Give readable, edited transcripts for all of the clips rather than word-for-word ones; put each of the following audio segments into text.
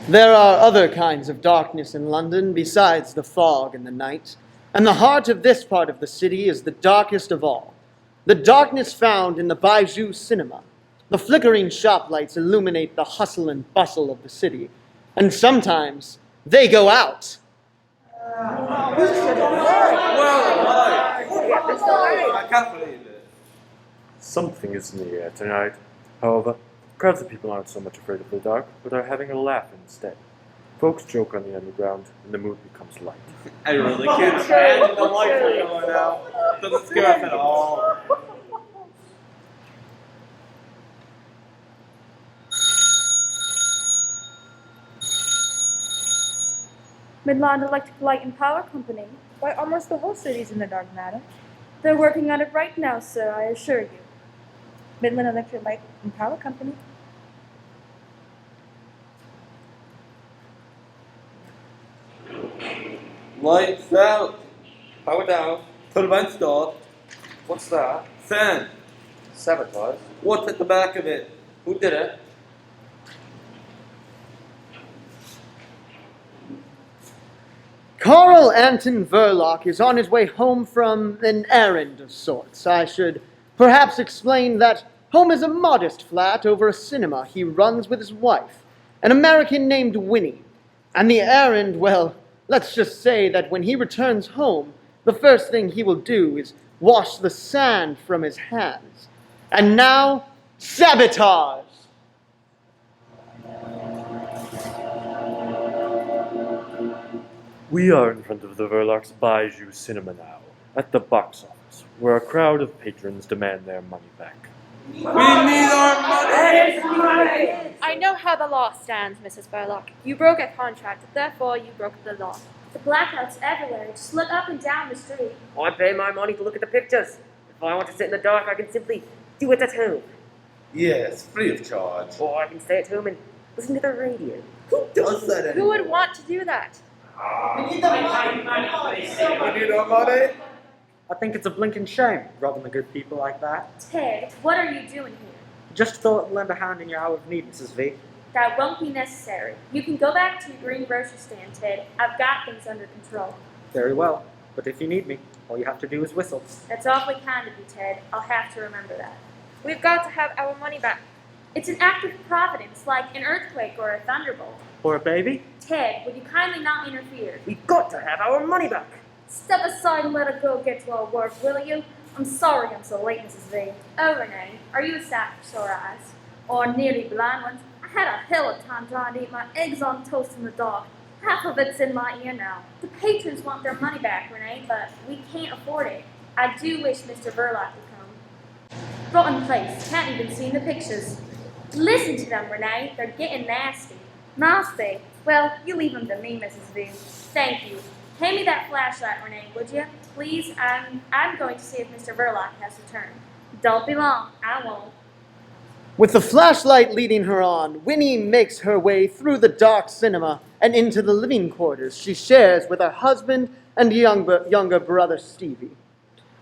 There are other kinds of darkness in London besides the fog and the night, and the heart of this part of the city is the darkest of all. The darkness found in the Bijou Cinema. The flickering shop lights illuminate the hustle and bustle of the city, and sometimes they go out. I can't believe it. Something is in the air tonight. However, crowds of people aren't so much afraid of the dark, but are having a laugh instead. Folks joke on the underground, and the mood becomes light. I really can't stand the lights are going out. Doesn't scare us at all. Midland Electric Light and Power Company. Why, almost the whole city's in the dark, madam. They're working on it right now, sir, I assure you. Midland Electric Light and Power Company. Lights out. Power down. Turbine stop. What's that? Sand. Sabotage? What's at the back of it? Who did it? Carl Anton Verloc is on his way home from an errand of sorts. I should perhaps explain that home is a modest flat over a cinema he runs with his wife, an American named Winnie. And the errand, well, let's just say that when he returns home, the first thing he will do is wash the sand from his hands. And now, Sabotage! We are in front of the Verloc's Bijou Cinema now, at the box office, where a crowd of patrons demand their money back. We need our money! I know how the law stands, Mrs. Verloc. You broke a contract, therefore you broke the law. The blackouts everywhere. Just look up and down the street. I pay my money to look at the pictures. If I want to sit in the dark, I can simply do it at home. Yes, free of charge. Or I can stay at home and listen to the radio. Who does that anymore? Who would want to do that? We need our money? I think it's a blinking shame, robbing the good people like that. Ted, what are you doing here? Just thought I'd lend a hand in your hour of need, Mrs. V. That won't be necessary. You can go back to your green grocery stand, Ted. I've got things under control. Very well, but if you need me, all you have to do is whistle. That's awfully kind of you, Ted. I'll have to remember that. We've got to have our money back. It's an act of providence, like an earthquake or a thunderbolt. Or a baby? Ted, would you kindly not interfere? We've got to have our money back. Step aside and let us go get to our work, will you? I'm sorry I'm so late, Mrs. V. Oh, Renee, are you a sap for sore eyes? Or nearly blind ones? I had a hell of a time trying to eat my eggs on toast in the dark. Half of it's in my ear now. The patrons want their money back, Renee, but we can't afford it. I do wish Mr. Verloc would come. Rotten place. Can't even see in the pictures. Listen to them, Renee. They're getting nasty. Nasty? Well, you leave them to me, Mrs. V. Thank you. Hand me that flashlight, Renee, would you? Please, I'm going to see if Mr. Verloc has returned. Don't be long. I won't. With the flashlight leading her on, Winnie makes her way through the dark cinema and into the living quarters she shares with her husband and younger brother Stevie.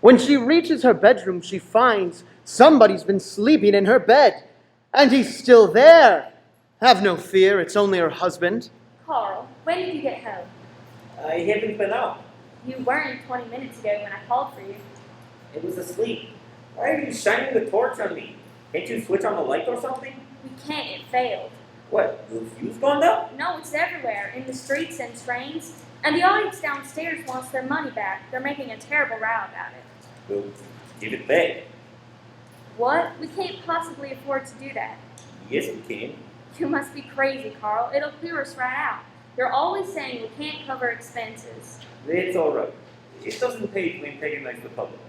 When she reaches her bedroom, she finds somebody's been sleeping in her bed, and he's still there. Have no fear, it's only her husband. Carl, when did you get home? I haven't been out. You weren't 20 minutes ago when I called for you. It was asleep. Why are you shining the torch on me? Can't you switch on the light or something? We can't, it failed. What, the fuse gone down? No, it's everywhere, in the streets and trains. And the audience downstairs wants their money back. They're making a terrible row about it. Well, give it back. What? We can't possibly afford to do that. Yes, we can. You must be crazy, Carl. It'll clear us right out. You're always saying we can't cover expenses. It's alright. It doesn't pay to antagonize the public.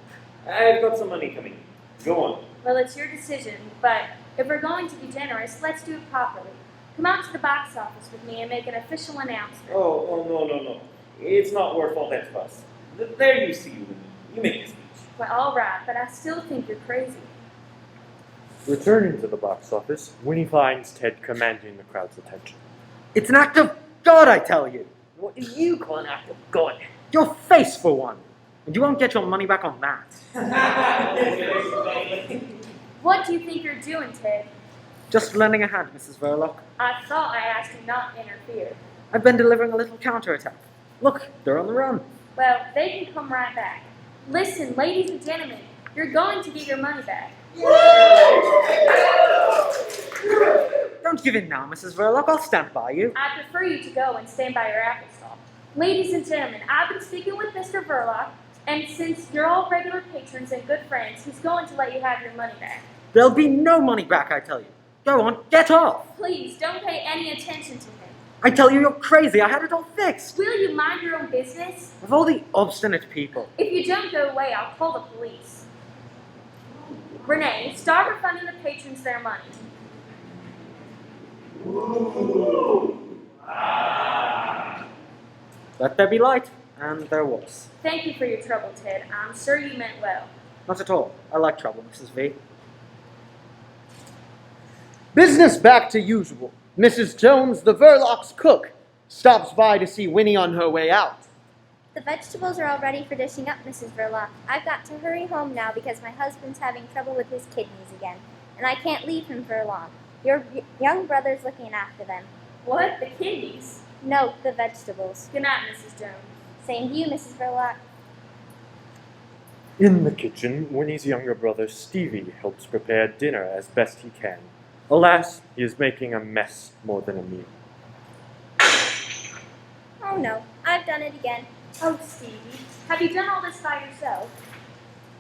I've got some money coming. Go on. Well, it's your decision, but if we're going to be generous, let's do it properly. Come out to the box office with me and make an official announcement. Oh, no. It's not worth all that fuss. There you see you. You make this speech. Well, all right, but I still think you're crazy. Returning to the box office, Winnie finds Ted commanding the crowd's attention. It's an act of God, I tell you. What do you call an act of God? Your face, for one. And you won't get your money back on that. What do you think you're doing, Ted? Just lending a hand, Mrs. Verloc. I thought I asked you not to interfere. I've been delivering a little counterattack. Look, they're on the run. Well, they can come right back. Listen, ladies and gentlemen, you're going to get your money back. Don't give in now, Mrs. Verloc. I'll stand by you. I prefer you to go and stand by your apple stall. Ladies and gentlemen, I've been speaking with Mr. Verloc, and since you're all regular patrons and good friends, he's going to let you have your money back. There'll be no money back, I tell you. Go on, get off. Please, don't pay any attention to him. I tell you, you're crazy. I had it all fixed. Will you mind your own business? Of all the obstinate people. If you don't go away, I'll call the police. Renee, start refunding the patrons their money. Let there be light. And there was. Thank you for your trouble, Ted. I'm sure you meant well. Not at all. I like trouble, Mrs. V. Business back to usual. Mrs. Jones, the Verloc's cook, stops by to see Winnie on her way out. The vegetables are all ready for dishing up, Mrs. Verloc. I've got to hurry home now because my husband's having trouble with his kidneys again, and I can't leave him for long. Your young brother's looking after them. What? The kidneys? No, the vegetables. Good night, Mrs. Jones. Same to you, Mrs. Verloc. In the kitchen, Winnie's younger brother Stevie helps prepare dinner as best he can. Alas, he is making a mess more than a meal. Oh no, I've done it again. Oh, Stevie, have you done all this by yourself?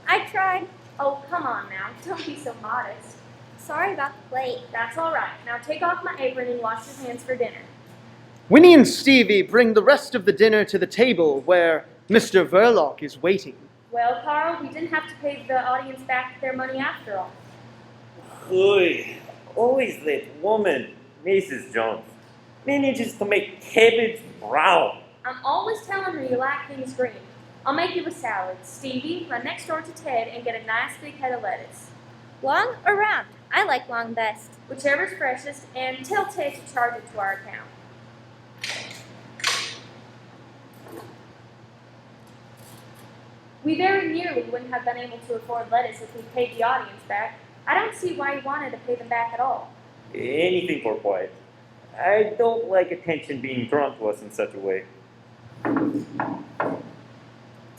I tried. Oh, come on now. Don't be so modest. Sorry about the plate. That's all right. Now take off my apron and wash your hands for dinner. Winnie and Stevie bring the rest of the dinner to the table where Mr. Verloc is waiting. Well, Carl, we didn't have to pay the audience back their money after all. Oy, always that woman, Mrs. Jones, manages to make cabbage brown. I'm always telling her you like things green. I'll make you a salad. Stevie, run next door to Ted and get a nice big head of lettuce. Long or round? I like long best. Whichever's freshest, and tell Ted to charge it to our account. We very nearly wouldn't have been able to afford lettuce if we paid the audience back. I don't see why you wanted to pay them back at all. Anything for quiet. I don't like attention being drawn to us in such a way.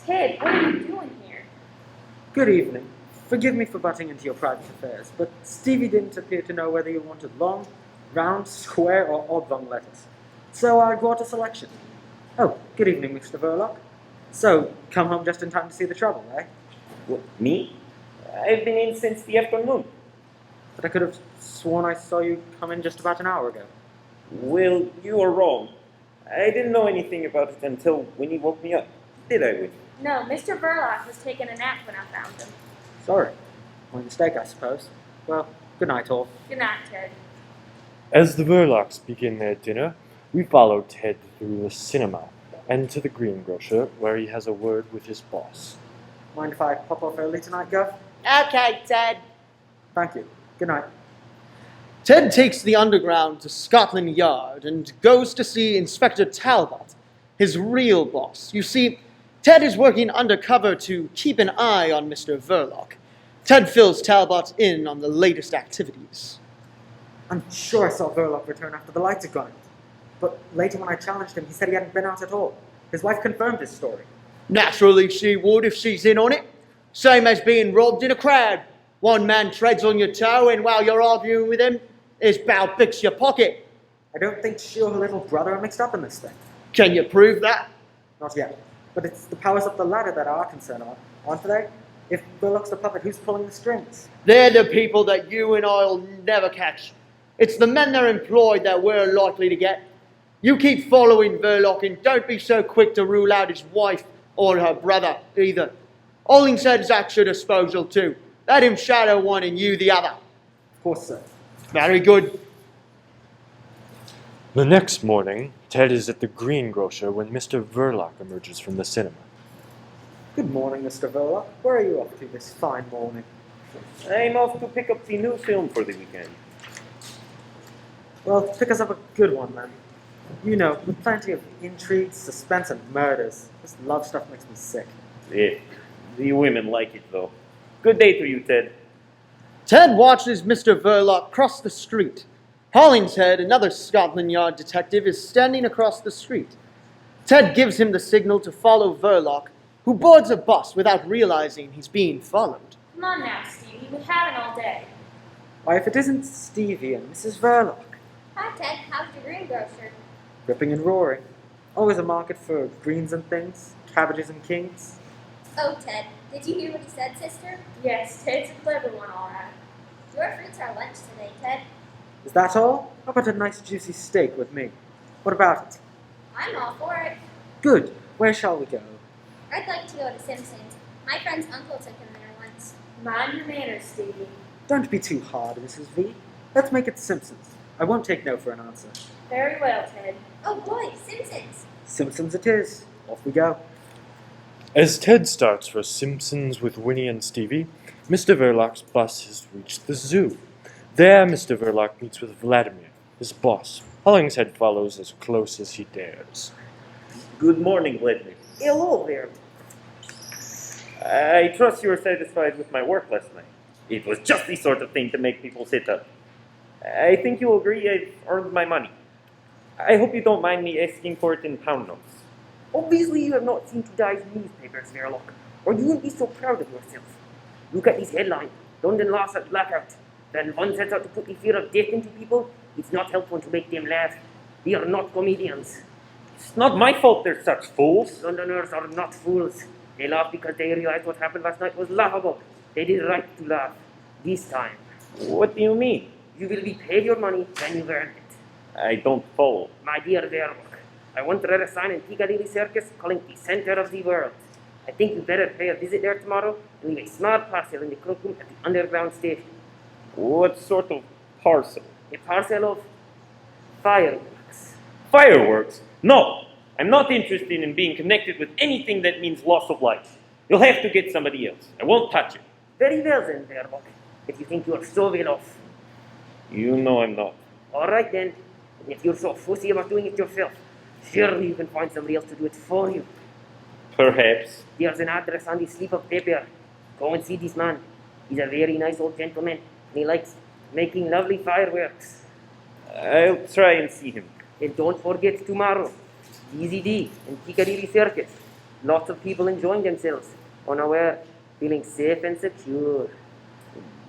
Ted, what are you doing here? Good evening. Forgive me for butting into your private affairs, but Stevie didn't appear to know whether you wanted long, round, square, or oblong lettuce. So I brought a selection. Oh, good evening, Mr. Verloc. So, come home just in time to see the trouble, eh? What, me? I've been in since the afternoon. But I could have sworn I saw you come in just about an hour ago. Well, you are wrong. I didn't know anything about it until Winnie woke me up. Did I, Winnie? No, Mr. Verloc was taking a nap when I found him. Sorry. My mistake, I suppose. Well, good night, all. Good night, Ted. As the Verlocs begin their dinner, we follow Ted through the cinema and to the greengrocer, where he has a word with his boss. Mind if I pop off early tonight, Gov? Okay, Ted. Thank you. Good night. Ted takes the underground to Scotland Yard and goes to see Inspector Talbot, his real boss. You see, Ted is working undercover to keep an eye on Mr. Verloc. Ted fills Talbot in on the latest activities. I'm sure I saw Verloc return after the lights had gone out. But later when I challenged him, he said he hadn't been out at all. His wife confirmed his story. Naturally she would if she's in on it. Same as being robbed in a crowd. One man treads on your toe and while you're arguing with him, his bow picks your pocket. I don't think she or her little brother are mixed up in this thing. Can you prove that? Not yet. But it's the powers of the ladder that are our concern, aren't they? If Verloc's the puppet, who's pulling the strings? They're the people that you and I'll never catch. It's the men they're employed that we're likely to get. You keep following Verloc and don't be so quick to rule out his wife or her brother either. Hollingshead's at your disposal too. Let him shadow one and you the other. Of course, sir. Very good. The next morning, Ted is at the greengrocer when Mr. Verloc emerges from the cinema. Good morning, Mr. Verloc. Where are you off to this fine morning? I'm off to pick up the new film for the weekend. Well, pick us up a good one, then. You know, with plenty of intrigue, suspense, and murders. This love stuff makes me sick. Yeah, the women like it, though. Good day to you, Ted. Ted watches Mr. Verloc cross the street. Hollingshead, another Scotland Yard detective, is standing across the street. Ted gives him the signal to follow Verloc, who boards a bus without realizing he's being followed. Come on now, Stevie. We've had it all day. Why, if it isn't Stevie and Mrs. Verloc. Hi, Ted. How's your greengrocer? Ripping and roaring. Always a market for greens and things, cabbages and kings. Oh, Ted, did you hear what he said, sister? Yes, Ted's a clever one, all right. Your fruits are lunch today, Ted. Is that all? How about a nice juicy steak with me? What about it? I'm all for it. Good. Where shall we go? I'd like to go to Simpson's. My friend's uncle took him there once. Mind your manners, Stevie. Don't be too hard, Mrs. V. Let's make it Simpsons. I won't take no for an answer. Very well, Ted. Oh boy, Simpson's. Simpsons it is. Off we go. As Ted starts for Simpsons with Winnie and Stevie, Mr. Verloc's bus has reached the zoo. There, Mr. Verloc meets with Vladimir, his boss. Hollingshead follows as close as he dares. Good morning, Vladimir. Hello there. I trust you were satisfied with my work last night. It was just the sort of thing to make people sit up. I think you'll agree I've earned my money. I hope you don't mind me asking for it in pound notes. Obviously, you have not seen today's newspapers, Verloc, or you wouldn't be so proud of yourself. Look at this headline: London laughs at blackout. When one sets out to put the fear of death into people, it's not helpful to make them laugh. We are not comedians. It's not my fault they're such fools. Londoners are not fools. They laugh because they realize what happened last night was laughable. They did right to laugh. This time. What do you mean? You will be paid your money when you've earned it. I don't follow. My dear Verloc, I once read a sign in Piccadilly Circus calling it the center of the world. I think you better pay a visit there tomorrow and leave a small parcel in the cloakroom at the underground station. What sort of parcel? A parcel of fireworks. Fireworks? No! I'm not interested in being connected with anything that means loss of life. You'll have to get somebody else. I won't touch it. Very well then, Verloc, if you think you are so well off. You know I'm not. All right then. And if you're so fussy about doing it yourself, surely you can find somebody else to do it for you. Perhaps. There's an address on the slip of paper. Go and see this man. He's a very nice old gentleman, and he likes making lovely fireworks. I'll try and see him. And don't forget tomorrow, DZD and Piccadilly Circus. Lots of people enjoying themselves, unaware, feeling safe and secure.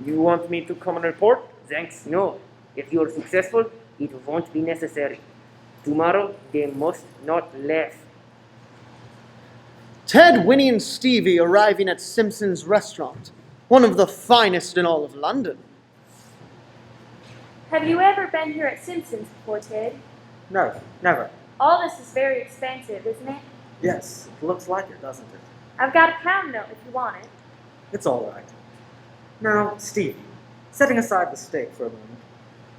You want me to come and report? Thanks, no. If you are successful, it won't be necessary. Tomorrow, they must not laugh. Ted, Winnie, and Stevie arriving at Simpson's restaurant, one of the finest in all of London. Have you ever been here at Simpson's before, Ted? No, never. All this is very expensive, isn't it? Yes, it looks like it, doesn't it? I've got a pound note if you want it. It's all right. Now, Stevie, setting aside the steak for a moment,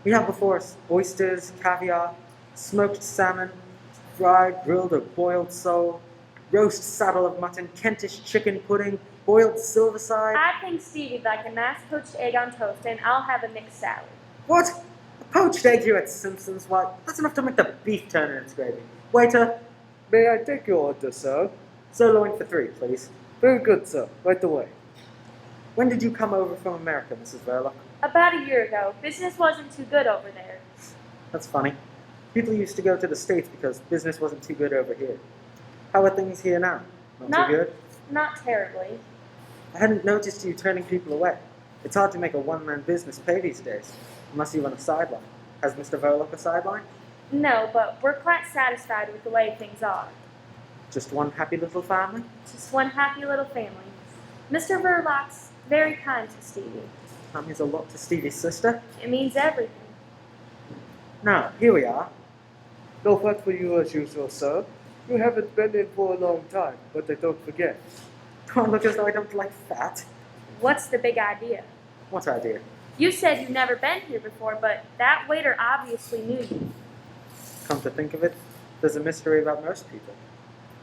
we have before us oysters, caviar, smoked salmon, fried, grilled, or boiled sole, roast saddle of mutton, Kentish chicken pudding, boiled silverside. I think Stevie'd like a nice poached egg on toast, and I'll have a mixed salad. What? A poached egg here at Simpson's? Why, that's enough to make the beef turn in its gravy. Waiter, May I take your order, sir? sirloin for 3, please. Very good, sir. Right away. When did you come over from America, Mrs. Verloc? About a year ago, business wasn't too good over there. That's funny. People used to go to the States because business wasn't too good over here. How are things here now? Not too good? Not terribly. I hadn't noticed you turning people away. It's hard to make a one-man business pay these days, unless you run a sideline. Has Mr. Verloc a sideline? No, but we're quite satisfied with the way things are. Just one happy little family? Just one happy little family. Mr. Verloc's very kind to Stevie. That means a lot to Stevie's sister. It means everything. Now, here we are. No fat for you as usual, sir. You haven't been in for a long time, but I don't forget. Don't look as though I don't like fat. What's the big idea? What idea? You said you've never been here before, but that waiter obviously knew you. Come to think of it, there's a mystery about most people.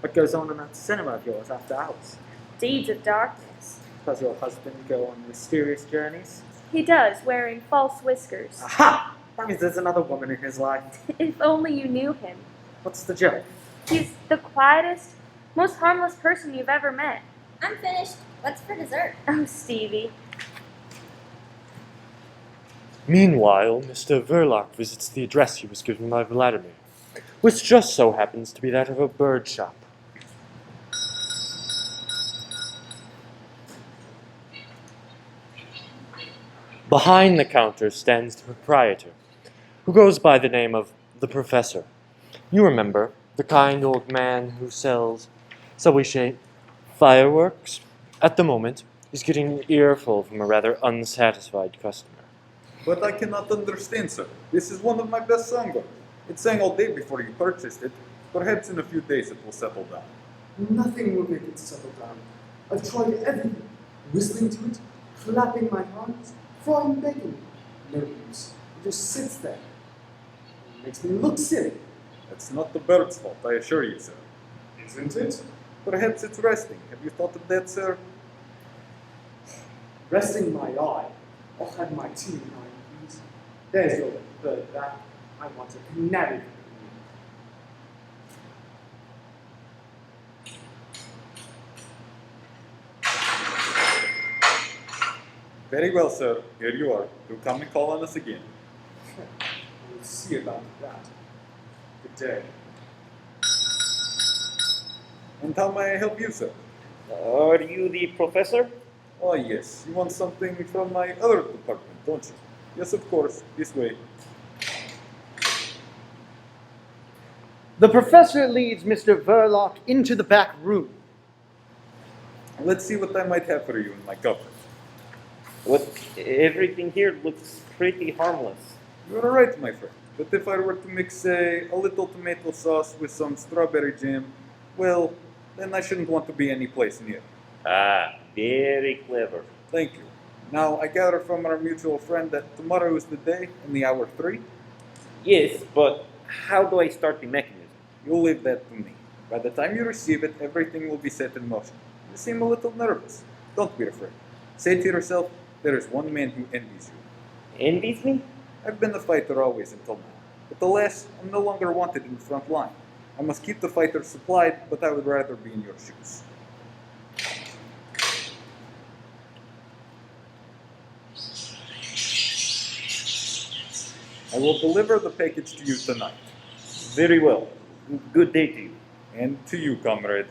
What goes on in that cinema of yours after hours? Deeds of darkness. Does your husband go on mysterious journeys? He does, wearing false whiskers. Aha! That means there's another woman in his life. If only you knew him. What's the joke? He's the quietest, most harmless person you've ever met. I'm finished. What's for dessert? Oh, Stevie. Meanwhile, Mr. Verloc visits the address he was given by Vladimir, which just so happens to be that of a bird shop. Behind the counter stands the proprietor, who goes by the name of the Professor. You remember, the kind old man who sells, shall we say, fireworks? At the moment, he's getting an earful from a rather unsatisfied customer. But I cannot understand, sir. This is one of my best songbooks. It sang all day before you purchased it. Perhaps in a few days it will settle down. Nothing will make it settle down. I've tried everything. Whistling to it, clapping my hands, frying bacon. No use. It just sits there. It makes me look silly. It's not the bird's fault, I assure you, sir. Isn't it? Perhaps it's resting. Have you thought of that, sir? Resting my eye. I'll have my tea now, please. There's your bird back. I want a canary. Very well, sir. Here you are. Do come and call on us again. We'll see about that. Good day. And how may I help you, sir? Are you the professor? Oh, yes. You want something from my other department, don't you? Yes, of course. This way. The professor leads Mr. Verloc into the back room. Let's see what I might have for you in my cupboard. Everything here looks pretty harmless. You're right, my friend. But if I were to mix, say, a little tomato sauce with some strawberry jam, well, then I shouldn't want to be any place near. Ah, very clever. Thank you. Now, I gather from our mutual friend that tomorrow is the day and the hour 3? Yes, but how do I start the mechanism? You'll leave that to me. By the time you receive it, everything will be set in motion. You seem a little nervous. Don't be afraid. Say to yourself, there is one man who envies you. Envies me? I've been a fighter always until now. But alas, I'm no longer wanted in the front line. I must keep the fighters supplied, but I would rather be in your shoes. I will deliver the package to you tonight. Very well. Good day to you. And to you, comrade.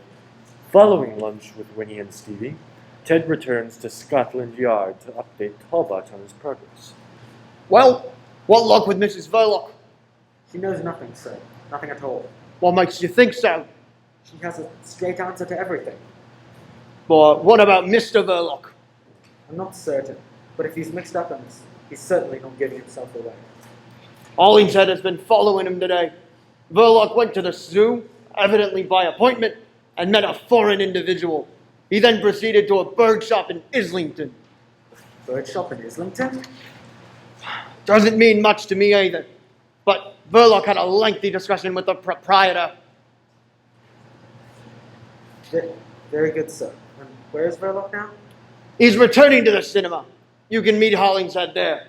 Following lunch with Winnie and Stevie, Ted returns to Scotland Yard to update Talbot on his progress. Well, what luck with Mrs. Verloc? She knows nothing, sir. Nothing at all. What makes you think so? She has a straight answer to everything. But what about Mr. Verloc? I'm not certain, but if he's mixed up in this, he's certainly not giving himself away. Hollingshead has been following him today. Verloc went to the zoo, evidently by appointment, and met a foreign individual. He then proceeded to a bird shop in Islington. Bird shop in Islington? Doesn't mean much to me either. But Verloc had a lengthy discussion with the proprietor. Very good, sir. And where is Verloc now? He's returning to the cinema. You can meet Hollingshead there.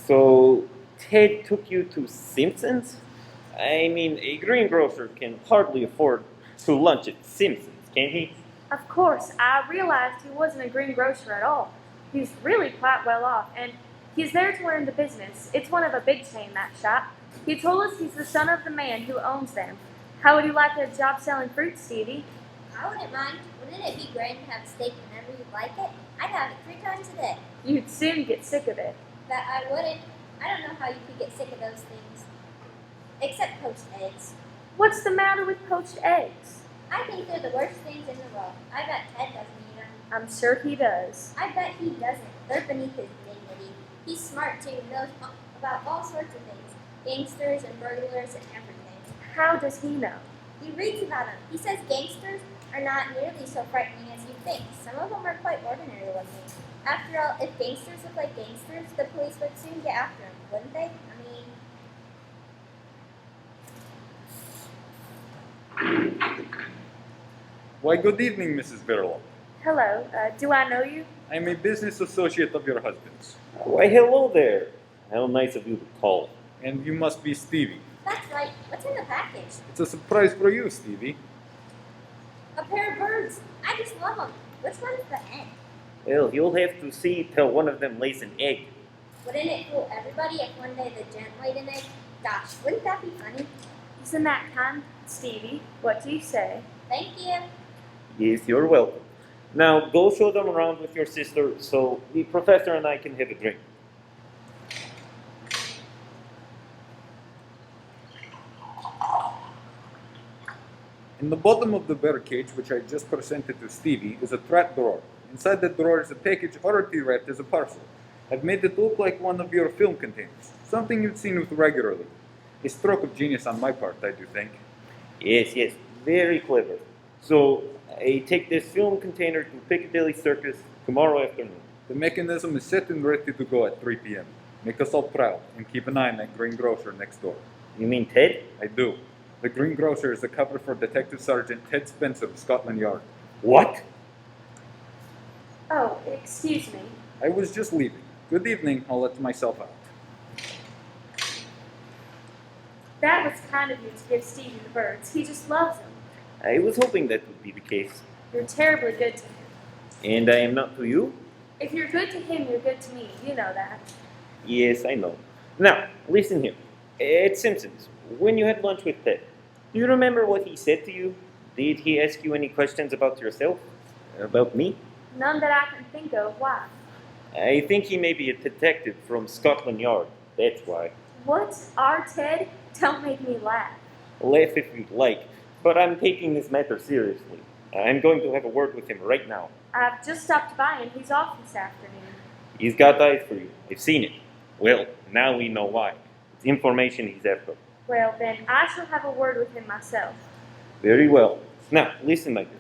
So, Ted took you to Simpson's? I mean, a greengrocer can hardly afford to lunch at Simpson's, can he? Of course, I realized he wasn't a greengrocer at all. He's really quite well off, and he's there to learn the business. It's one of a big chain, that shop. He told us he's the son of the man who owns them. How would you like a job selling fruit, Stevie? I wouldn't mind. Wouldn't it be great to have steak whenever you'd like it? I'd have it 3 times a day. You'd soon get sick of it. But I wouldn't. I don't know how you could get sick of those things. Except poached eggs. What's the matter with poached eggs? I think they're the worst things in the world. I bet Ted doesn't eat them. I'm sure he does. I bet he doesn't. They're beneath his dignity. He's smart too, knows about all sorts of things. Gangsters and burglars and everything. How does he know? He reads about them. He says gangsters are not nearly so frightening as you think. Some of them are quite ordinary looking. After all, if gangsters look like gangsters, the police would soon get after them, wouldn't they? Why, good evening, Mrs. Verloc. Hello, do I know you? I'm a business associate of your husband's. Why, hello there. How nice of you to call. And you must be Stevie. That's right. What's in the package? It's a surprise for you, Stevie. A pair of birds. I just love them. Which one's the hen? Well, you'll have to see till one of them lays an egg. Wouldn't it fool everybody if one day the gent laid an egg? Gosh, wouldn't that be funny? Isn't that kind, Stevie? What do you say? Thank you. Yes, you're welcome. Now, go show them around with your sister so the professor and I can have a drink. In the bottom of the bear cage, which I just presented to Stevie, is a trap drawer. Inside the drawer is a package already wrapped as a parcel. I've made it look like one of your film containers, something you'd seen with regularly. A stroke of genius on my part, I do think. Yes, very clever. So, I take this film container to Piccadilly Circus tomorrow afternoon. The mechanism is set and ready to go at 3 p.m. Make us all proud and keep an eye on that greengrocer next door. You mean Ted? I do. The greengrocer is the cover for Detective Sergeant Ted Spencer of Scotland Yard. What? Oh, excuse me. I was just leaving. Good evening, I'll let myself out. That was kind of you to give Stevie the birds. He just loves them. I was hoping that would be the case. You're terribly good to him. And I am not to you? If you're good to him, you're good to me. You know that. Yes, I know. Now, listen here. At Simpson's, when you had lunch with Ted, do you remember what he said to you? Did he ask you any questions about yourself? About me? None that I can think of. Why? I think he may be a detective from Scotland Yard. That's why. What? Our Ted? Don't make me laugh. Laugh if you'd like, but I'm taking this matter seriously. I'm going to have a word with him right now. I've just stopped by and he's off this afternoon. He's got eyes for you. I've seen it. Well, now we know why. It's information he's after. Well, then I shall have a word with him myself. Very well. Now, listen, my dear.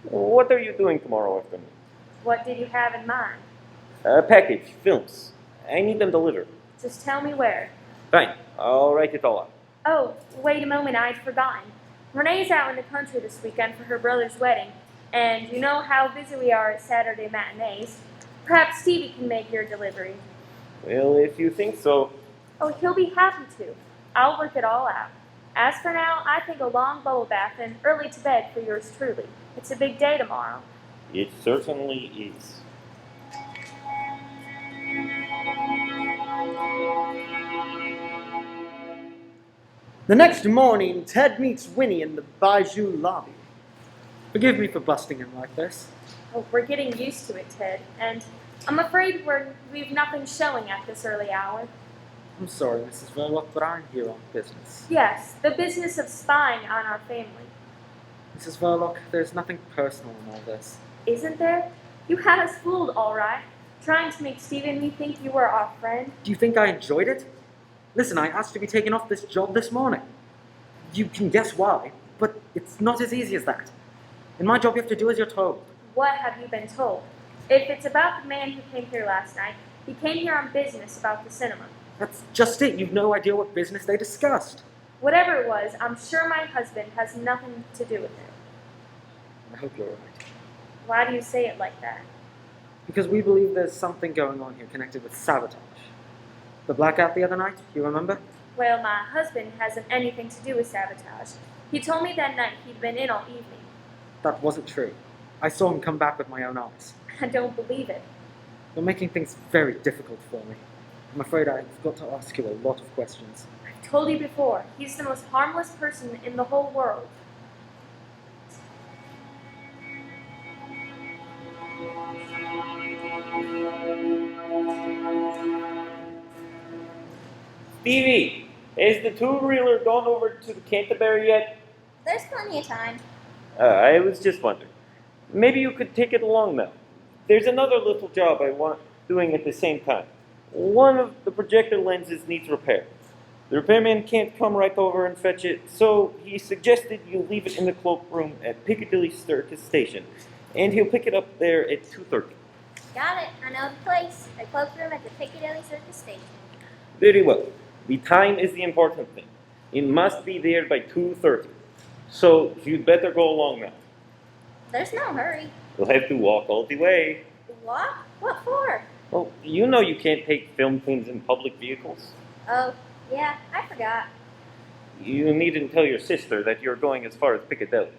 What are you doing tomorrow afternoon? What did you have in mind? A package, films. I need them delivered. Just tell me where. Fine. I'll write it all out. Oh, wait a moment, I'd forgotten. Renee's out in the country this weekend for her brother's wedding, and you know how busy we are at Saturday matinees. Perhaps Stevie can make your delivery. Well, if you think so. Oh, he'll be happy to. I'll work it all out. As for now, I think a long bubble bath and early to bed for yours truly. It's a big day tomorrow. It certainly is. The next morning, Ted meets Winnie in the Bijou lobby. Forgive me for busting in like this. Oh, we're getting used to it, Ted, and I'm afraid we've nothing showing at this early hour. I'm sorry, Mrs. Verloc, but I'm here on business. Yes, the business of spying on our family. Mrs. Verloc, there's nothing personal in all this. Isn't there? You had us fooled, all right, trying to make Steve and me think you were our friend. Do you think I enjoyed it? Listen, I asked to be taken off this job this morning. You can guess why, but it's not as easy as that. In my job, you have to do as you're told. What have you been told? If it's about the man who came here last night, he came here on business about the cinema. That's just it. You've no idea what business they discussed. Whatever it was, I'm sure my husband has nothing to do with it. I hope you're right. Why do you say it like that? Because we believe there's something going on here connected with sabotage. The blackout the other night, you remember? Well, my husband hasn't anything to do with sabotage. He told me that night he'd been in all evening. That wasn't true. I saw him come back with my own eyes. I don't believe it. You're making things very difficult for me. I'm afraid I've got to ask you a lot of questions. I've told you before, he's the most harmless person in the whole world. Stevie, has the two-reeler gone over to the Canterbury yet? There's plenty of time. I was just wondering. Maybe you could take it along now. There's another little job I want doing at the same time. One of the projector lenses needs repair. The repairman can't come right over and fetch it, so he suggested you leave it in the cloakroom at Piccadilly Circus Station, and he'll pick it up there at 2:30. Got it. I know the place. The cloakroom at the Piccadilly Circus Station. Very well. The time is the important thing. It must be there by 2:30. So you'd better go along now. There's no hurry. You'll have to walk all the way. What? What for? Well, you know you can't take film cleans in public vehicles. Oh, yeah, I forgot. You needn't tell your sister that you're going as far as Piccadilly.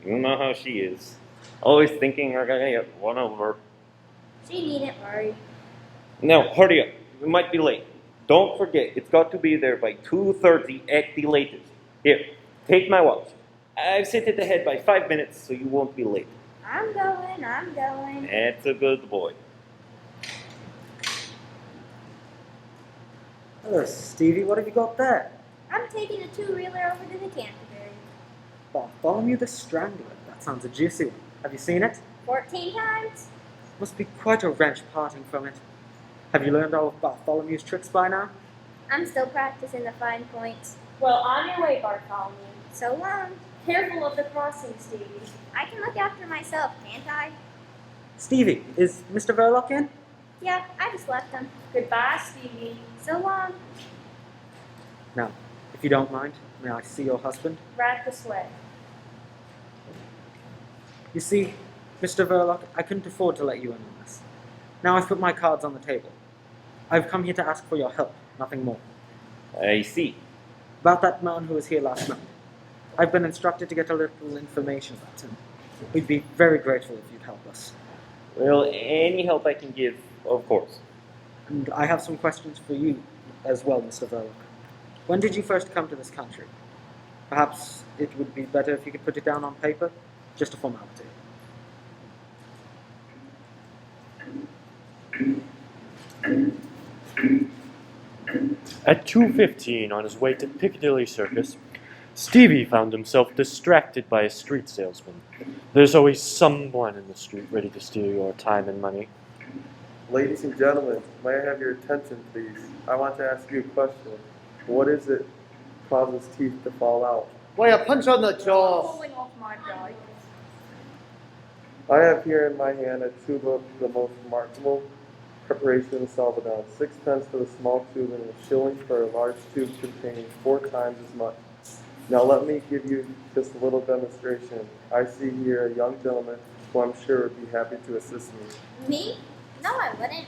You know how she is. Always thinking we're gonna get run over. She needn't worry. Now, hurry up. We might be late. Don't forget, it's got to be there by 2:30 at the latest. Here, take my watch. I've set it ahead by 5 minutes, so you won't be late. I'm going. That's a good boy. Hello, Stevie. What have you got there? I'm taking a two-reeler over to the Canterbury. Bartholomew the Strangler. That sounds a juicy one. Have you seen it? 14 times? Must be quite a wrench parting from it. Have you learned all of Bartholomew's tricks by now? I'm still practicing the fine points. Well, on your way, Bartholomew. So long. Careful of the crossing, Stevie. I can look after myself, can't I? Stevie, is Mr. Verloc in? Yeah, I just left him. Goodbye, Stevie. So long. Now, if you don't mind, may I see your husband? Right this way. You see, Mr. Verloc, I couldn't afford to let you in on this. Now I've put my cards on the table. I've come here to ask for your help, nothing more. I see. About that man who was here last night. I've been instructed to get a little information about him. We'd be very grateful if you'd help us. Well, any help I can give, of course. And I have some questions for you as well, Mr. Verloc. When did you first come to this country? Perhaps it would be better if you could put it down on paper, just a formality. At 2:15 on his way to Piccadilly Circus, Stevie found himself distracted by a street salesman. There's always someone in the street ready to steal your time and money. Ladies and gentlemen, may I have your attention, please? I want to ask you a question. What is it causes teeth to fall out? Why, a punch on the jaw. Pulling off my dog. I have here in my hand a tube of the most remarkable preparation of Sabotage. 6 pence for the small tube and a shilling for a large tube containing 4 times as much. Now let me give you just a little demonstration. I see here a young gentleman who I'm sure would be happy to assist me. Me? No, I wouldn't.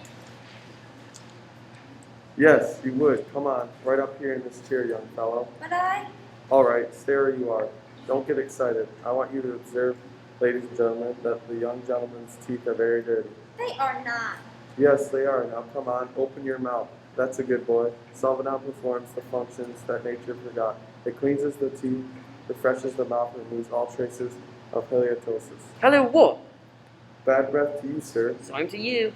Yes, you would. Come on, right up here in this chair, young fellow. Would I? All right, stay where you are. Don't get excited. I want you to observe, ladies and gentlemen, that the young gentleman's teeth are very dirty. They are not. Yes, they are. Now come on, open your mouth. That's a good boy. Salvador performs the functions that nature forgot. It cleanses the teeth, refreshes the mouth, and removes all traces of halitosis. Hello, what? Bad breath to you, sir. Same to you.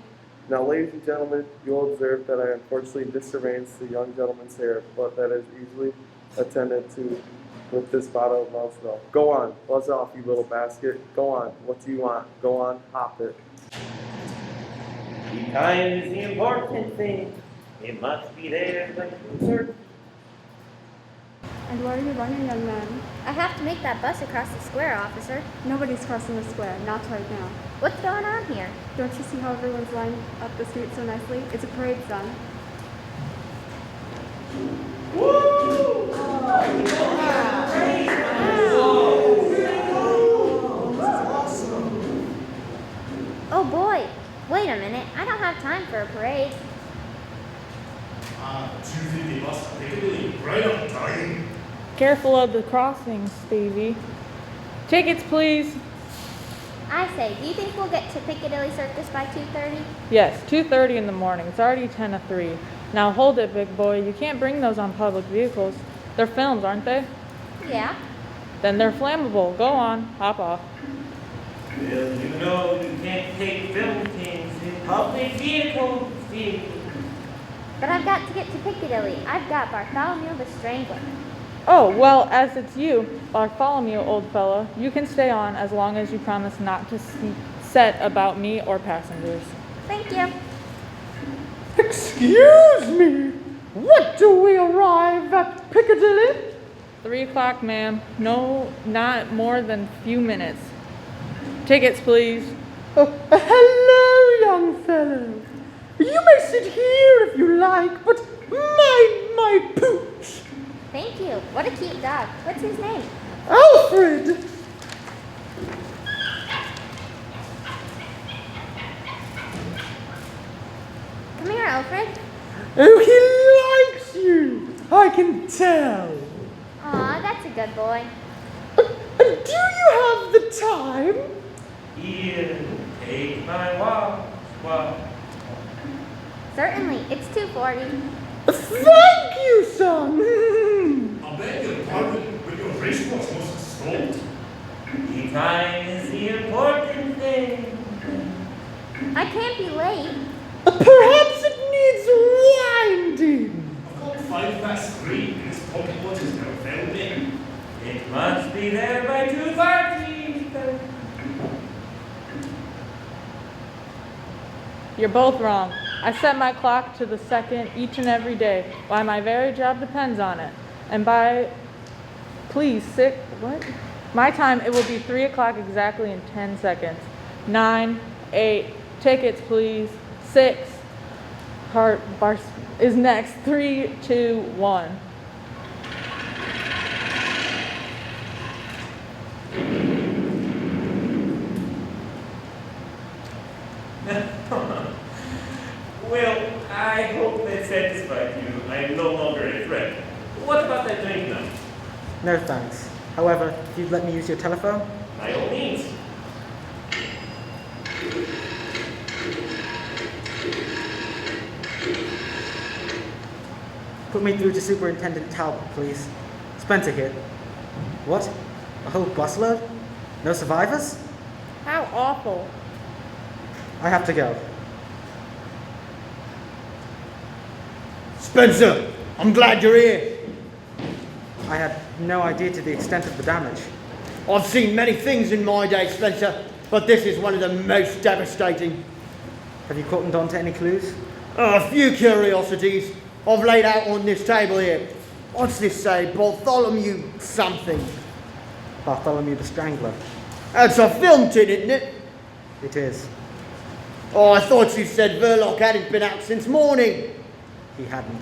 Now, ladies and gentlemen, you'll observe that I unfortunately disarranged the young gentleman's hair, but that is easily attended to with this bottle of Mouthswell. Go on, buzz off, you little basket. Go on, what do you want? Go on, hop it. Time is the important thing. It must be there like concert. And where are you running, young man? I have to make that bus across the square, officer. Nobody's crossing the square, not right now. What's going on here? Don't you see how everyone's lined up the street so nicely? It's a parade, son. Oh boy, wait a minute. I don't have time for a parade. 250 bus Piccadilly, right on time. Careful of the crossings, Stevie. Tickets, please. I say, do you think we'll get to Piccadilly Circus by 2:30? Yes, 2:30 in the morning. It's already 10 to 3. Now hold it, big boy. You can't bring those on public vehicles. They're films, aren't they? Yeah. Then they're flammable. Go on, hop off. Well, you know you can't take film things in public vehicles, Stevie. But I've got to get to Piccadilly. I've got Bartholomew the Strangler. Oh, well, as it's you, Bartholomew, old fellow, you can stay on as long as you promise not to set about me or passengers. Thank you. Excuse me, what do we arrive at Piccadilly? 3 o'clock, ma'am. No, not more than a few minutes. Tickets, please. Hello, young fellow. You may sit here if you like, but mind my pooch. Thank you. What a cute dog. What's his name? Alfred. Come here, Alfred. Oh, he likes you. I can tell. Aw, that's a good boy. Do you have the time? Here, take my watch. Certainly, it's 2:40. Thank you, son. I beg your pardon, but your wristwatch wasn't stalled. The time is the important thing. I can't be late. Perhaps it needs winding. I've got 3:05, and this pocket watch has never failed me. It must be there by 2:30. You're both wrong. I set my clock to the second each and every day. Why, my very job depends on it. And by, please, my time, it will be 3 o'clock exactly in 10 seconds. 9, 8, tickets, please. 6, Harper is next. 3, 2, 1. Well, I hope that satisfied you. I am no longer a threat. What about that drink now? No thanks. However, if you'd let me use your telephone? By all means. Put me through to Superintendent Talbot, please. Spencer here. What? A whole busload? No survivors? How awful. I have to go. Spencer, I'm glad you're here. I had no idea to the extent of the damage. I've seen many things in my day, Spencer, but this is one of the most devastating. Have you cottoned on to any clues? A few curiosities I've laid out on this table here. What's this say? Bartholomew something. Bartholomew the Strangler. That's a film tin, isn't it? It is. Oh, I thought you said Verloc hadn't been out since morning. He hadn't.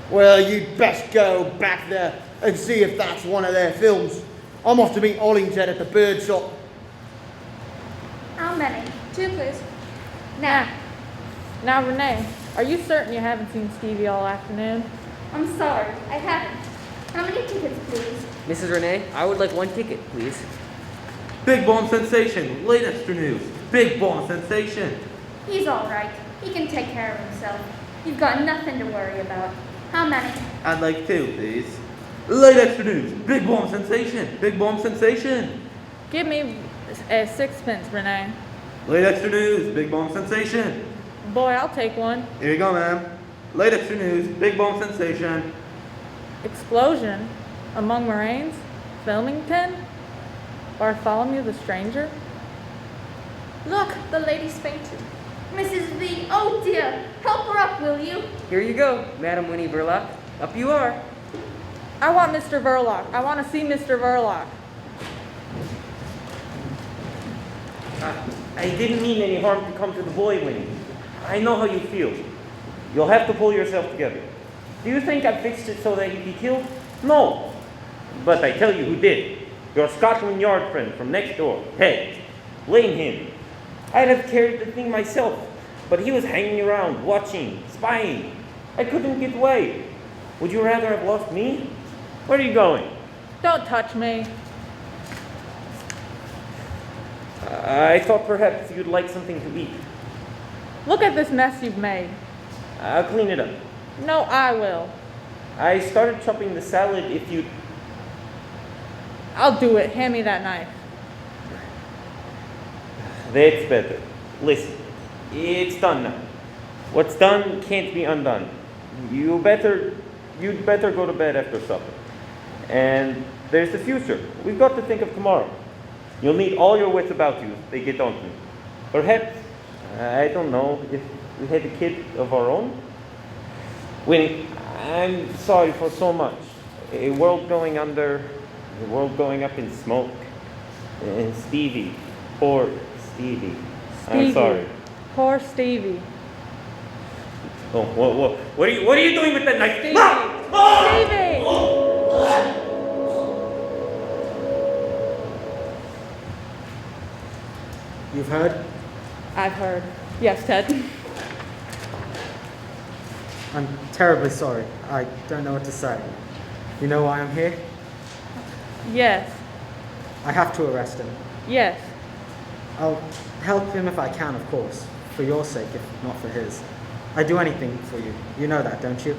Well, you'd best go back there and see if that's one of their films. I'm off to meet Ollington at the bird shop. How many? 2, please. Now, Now, Renee, are you certain you haven't seen Stevie all afternoon? I'm sorry, I haven't. How many tickets, please? Mrs. Renee, I would like 1 ticket, please. Big bomb sensation, late afternoon. Big bomb sensation. He's all right. He can take care of himself. You've got nothing to worry about. How many? I'd like 2, please. Late afternoon, big bomb sensation, big bomb sensation. Give me a sixpence, Renee. Late afternoons, big bomb sensation. Boy, I'll take one. Here you go, ma'am. Late afternoons, big bomb sensation. Explosion among moraines? Filmington? Bartholomew the Stranger? Look, the lady's fainted. Mrs. V, oh dear. Help her up, will you? Here you go, Madam Winnie Verloc. Up you are. I want Mr. Verloc. I want to see Mr. Verloc. I didn't mean any harm to come to the boy, Winnie. I know how you feel. You'll have to pull yourself together. Do you think I fixed it so that he'd be killed? No. But I tell you who did. Your Scotland Yard friend from next door, Ted. Blame him. I'd have carried the thing myself, but he was hanging around, watching, spying. I couldn't get away. Would you rather have lost me? Where are you going? Don't touch me. I thought perhaps you'd like something to eat. Look at this mess you've made. I'll clean it up. No, I will. I started chopping the salad if you'd... I'll do it. Hand me that knife. That's better. Listen, it's done now. What's done can't be undone. You'd better go to bed after supper. And there's the future. We've got to think of tomorrow. You'll need all your wits about you if they get on to you. Perhaps, I don't know, if we had a kid of our own? Winnie, I'm sorry for so much. A world going under, a world going up in smoke. And Stevie, poor Stevie. I'm sorry. Poor Stevie. Oh, what are you doing with that knife? Stevie! Stevie! You've heard? I've heard. Yes, Ted. I'm terribly sorry. I don't know what to say. You know why I'm here? Yes. I have to arrest him. Yes. I'll help him if I can, of course. For your sake, if not for his. I'd do anything for you. You know that, don't you?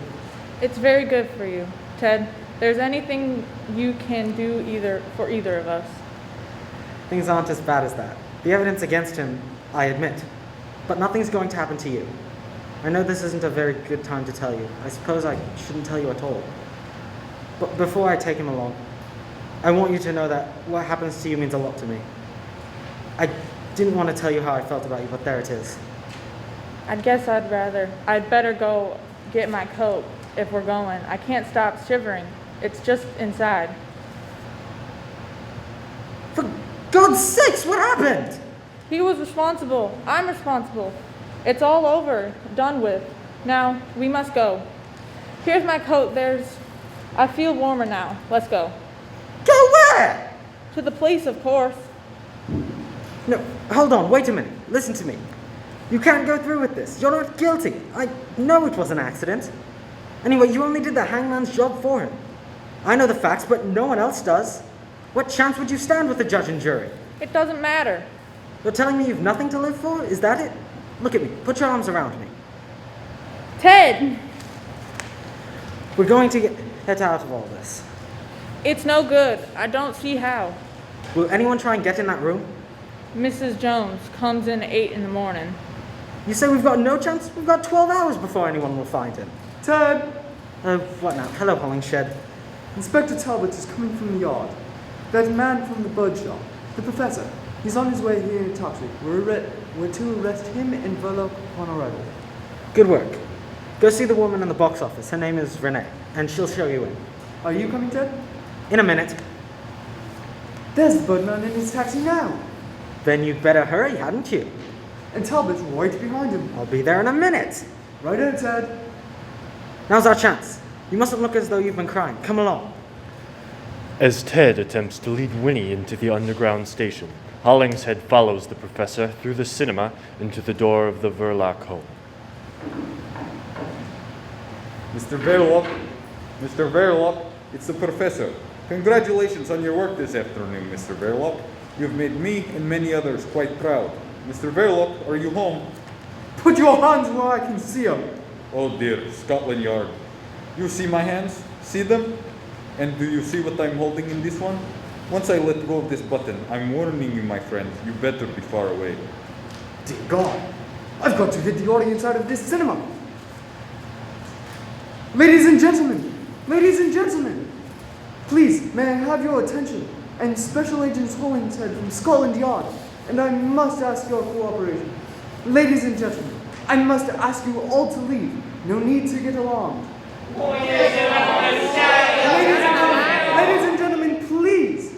It's very good for you, Ted. There's anything you can do for either of us. Things aren't as bad as that. The evidence against him, I admit. But nothing's going to happen to you. I know this isn't a very good time to tell you. I suppose I shouldn't tell you at all. But before I take him along, I want you to know that what happens to you means a lot to me. I didn't want to tell you how I felt about you, but there it is. I guess I'd better go get my coat if we're going. I can't stop shivering. It's just inside. For God's sakes, what happened? He was responsible. I'm responsible. It's all over, done with. Now, we must go. Here's my coat. I feel warmer now. Let's go. Go where? To the police, of course. No, hold on, wait a minute. Listen to me. You can't go through with this. You're not guilty. I know it was an accident. Anyway, you only did the hangman's job for him. I know the facts, but no one else does. What chance would you stand with the judge and jury? It doesn't matter. You're telling me you've nothing to live for? Is that it? Look at me. Put your arms around me. Ted! We're going to get out of all this. It's no good. I don't see how. Will anyone try and get in that room? Mrs. Jones comes in at 8 in the morning. You say we've got no chance? We've got 12 hours before anyone will find him. Ted! What now? Hello, Hollingshed. Inspector Talbot is coming from the yard. That man from the bird shop, the professor, he's on his way here in a taxi. We're to arrest him and Verloc upon arrival. Good work. Go see the woman in the box office. Her name is Renee, and she'll show you in. Are you coming, Ted? In a minute. There's the birdman in his taxi now. Then you'd better hurry, hadn't you? And Talbot's right behind him. I'll be there in a minute. Right in, Ted. Now's our chance. You mustn't look as though you've been crying. Come along. As Ted attempts to lead Winnie into the underground station, Hollingshead follows the professor through the cinema into the door of the Verloc home. Mr. Verloc, it's the professor. Congratulations on your work this afternoon, Mr. Verloc. You've made me and many others quite proud. Mr. Verloc, are you home? Put your hands where I can see them. Oh dear, Scotland Yard. You see my hands? See them? And do you see what I'm holding in this one? Once I let go of this button, I'm warning you, my friend, you better be far away. Dear God, I've got to get the audience out of this cinema. Ladies and gentlemen, please, may I have your attention? I'm Special Agent Hollingshead from Scotland Yard, and I must ask your cooperation. Ladies and gentlemen, I must ask you all to leave. No need to get alarmed. Ladies and gentlemen, please,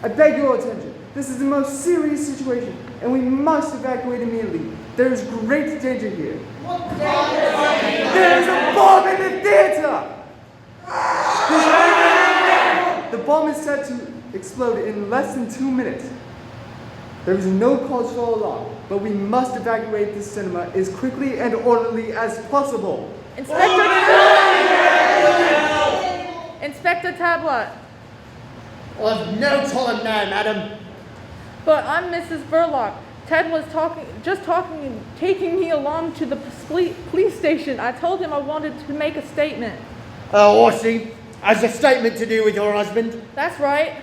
I beg your attention. This is the most serious situation, and we must evacuate immediately. There is great danger here. There is a bomb in the theater! The bomb is set to explode in less than 2 minutes. There is no cause for alarm, but we must evacuate this cinema as quickly and orderly as possible. Inspector Tablet. I've no time now, madam. But I'm Mrs. Verloc. Ted was taking me along to the police station. I told him I wanted to make a statement. Oh, I see. Has a statement to do with your husband? That's right.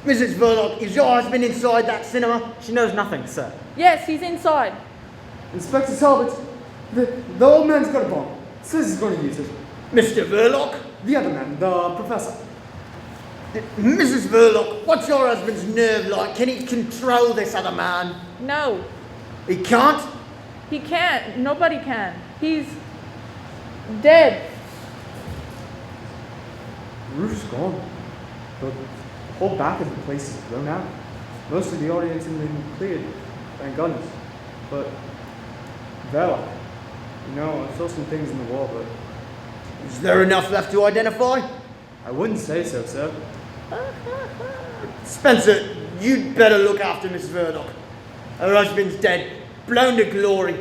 Mrs. Verloc, is your husband inside that cinema? She knows nothing, sir. Yes, he's inside. Inspector Talbot, the old man's got a bomb. Says he's going to use it. Mr. Verloc? The other man, the professor. Mrs. Verloc, what's your husband's nerve like? Can he control this other man? No. He can't? He can't. Nobody can. He's dead. The roof's gone. The whole back of the place is blown out. Most of the audience has been cleared, thank goodness. But Verloc, I saw some things in the wall, but... Is there enough left to identify? I wouldn't say so, sir. Spencer, you'd better look after Miss Verloc. Her husband's dead, blown to glory.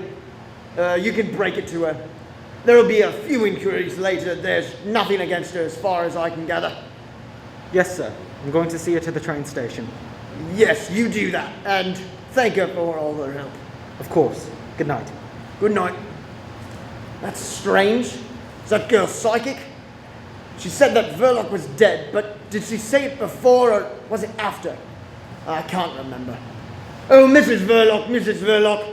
You can break it to her. There'll be a few inquiries later. There's nothing against her as far as I can gather. Yes, sir. I'm going to see her to the train station. Yes, you do that. And Thank her for all her help. Of course. Good night. Good night. That's strange. Is that girl psychic? She said that Verloc was dead, but did she say it before or was it after? I can't remember. Oh, Mrs. Verloc, Mrs. Verloc.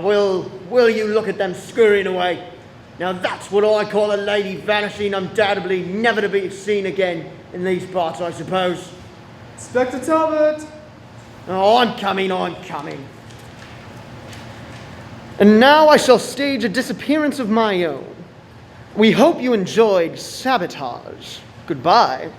Will you look at them scurrying away? Now that's what I call a lady vanishing undoubtedly, never to be seen again in these parts, I suppose. Inspector Talbot! Oh, I'm coming. And now I shall stage a disappearance of my own. We hope you enjoyed Sabotage. Goodbye.